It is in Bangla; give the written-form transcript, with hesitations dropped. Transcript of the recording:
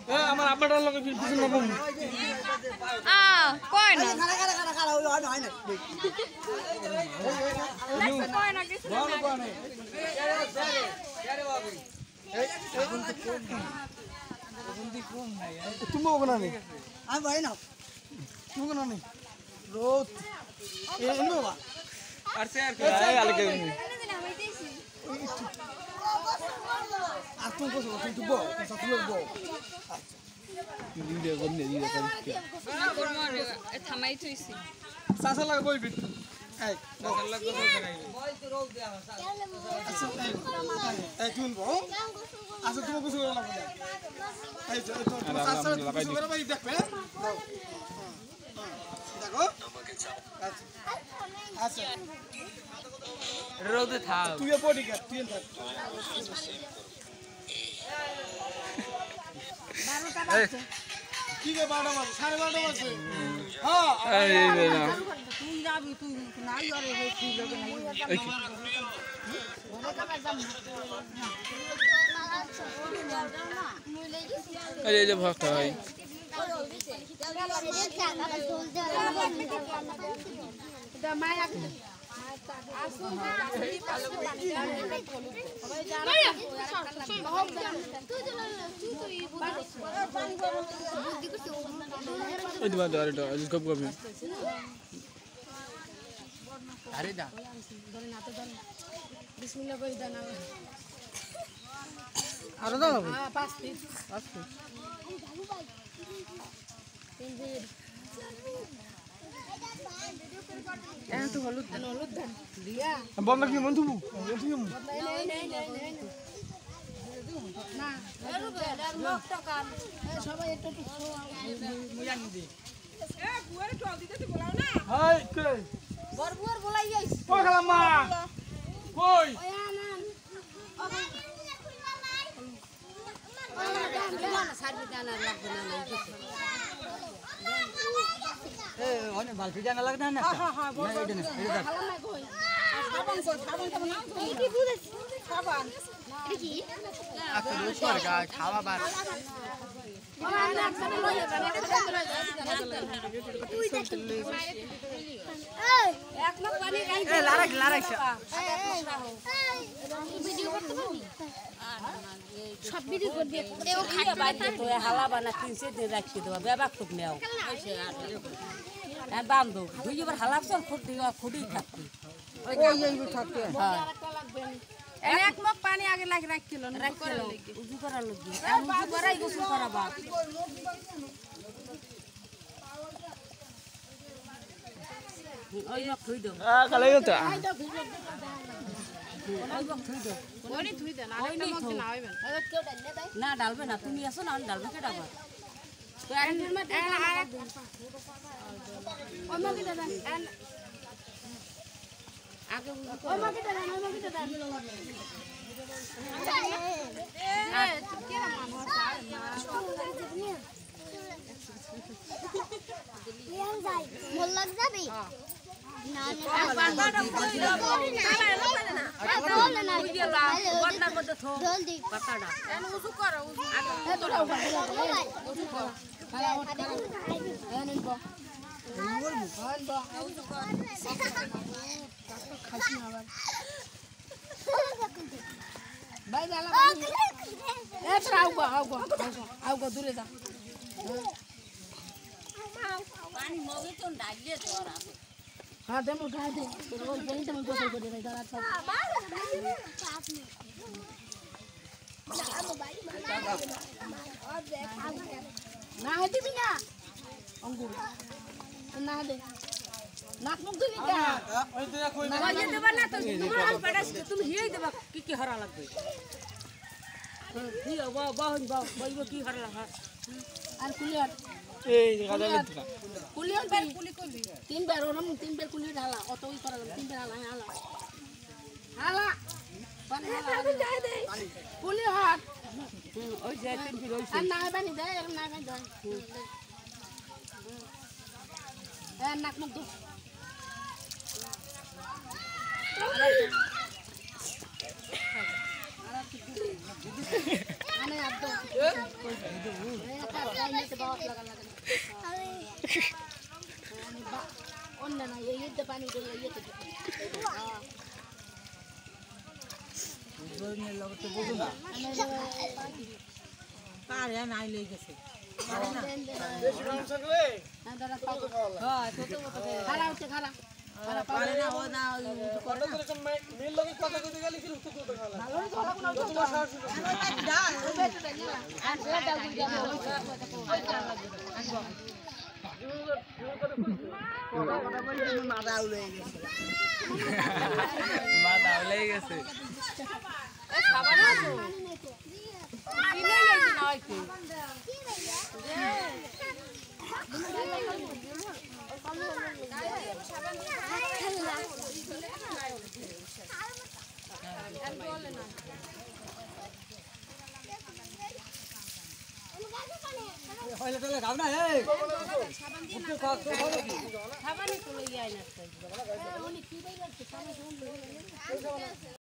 এ আমার আব্বাটার লগে পিছন না বম কয় না খাড়া হয় না কয় না কিছু তুমি ওখানে নেই আমি ভাই না তুমি ওখানে নেই রোদ এমনি বাবা আর সে আর আলকে আর তুমি কোসো তুমি বল তুমি বল ভিডিও করনে ভিডিও করতে থামাই থইছি সাসা লাগা বই বিট এই সাসা লাগা তো করাই এই তুমি বল আচ্ছা তুমি কোসো লাগা এই তো সাসা কোসো করে ভাই দেখবে দেখো আচ্ছা রোদে থাক তুই বডি কাট তুই থাক কি রে 12টা বাজে 12:30 বাজে হ্যাঁ এই রে না তুই যাবি তুই নাই আরে তুই যাবে না আরে এই যে ভক্ত ভাই itu bantu ada dah, aja kau kau. Ada dah. Bismillah koi dana. আরো দাও Ah pasti. তো হলুদ ধান দিয়া বন্ধ কি মন তুমি না সবাই একটু মুজানি দি বুয়ারে টল দিতে বলাও না হাই কে বরবুয়ার বলাই যাইস কই গেলাম মা কই ওই আনান সার্ভিস জানা লাগবে না এ ওনে বালতি জানা লাগনা না হ্যাঁ হ্যাঁ বড় ভালো না কই সাবান তো না এই কি বুঝছ সাবান এটা কি Aku lupa dah, khawa bar. হালা বানা 3 দিন রাখি দেবো বেবা খুব নেও বান্ধব দুইবার হালাপ চল খুব দিও খুবই থাকতি থাকতে হ্যাঁ এক মগ পানি আগে লাগে রাখিল উজু করার লোক উজু করাই গোসল করাবা ওই মগ থুই দাও Kalau itu. ওই মগ থুই দাও ওনি থুই দেন আরেকটা মগ না হইবেন না ডালবে না তুমি আসো না ডালবে কে ডালবা তো একদিন মধ্যে ওই মগি দেন আগে ওই মগি দেন মোল্লাক যাবি না জলদি পাতাটা উজু করো উজু দূরে যা পানি মগে তো ডালিয়ে দেওয়ার আছে হ্যাঁ দেবো উঠা দে ওই পানি তুমি গোসল করে দেবে দাঁড়া সব না দিবি না অঙ্গুর না দে নাক মুখ দিবি কা ওই তো কই না দেবা না তো তুমি হিয়াই দেবা কি হরা লাগবে হিয়া বাহ কি হরা লাগা আর কুলিয়ার এই গাদা লিখা কুলিয়ার বার কুলি কইবি তিনবার ওরম তিনবার কুলি ঢালা অতই করা তিনবার হালা পানি হালা কুলি হাত ওই যে তিন ফির ওই আর না বানি দে এরকম না বানি দে নাক মুখ দু আনে আদো অন্য না এইতে পানি দিয়ে এইতে জয়ের লগতে বুঝো না পারে নাই লই গেছে বেশি মানুষ থাকলে হ্যাঁ কত কত খারা উঠে খারা পারে না ও না কথা করে তো মিল লগে কথা কইতে গেলে কি উত্তর দিতে খালা ভালোই ধরা কোন তোমার সাহস মা দাওলাই গেছে হইলে তাহলে খাও না এই খাবারই তো লইয়া আইনা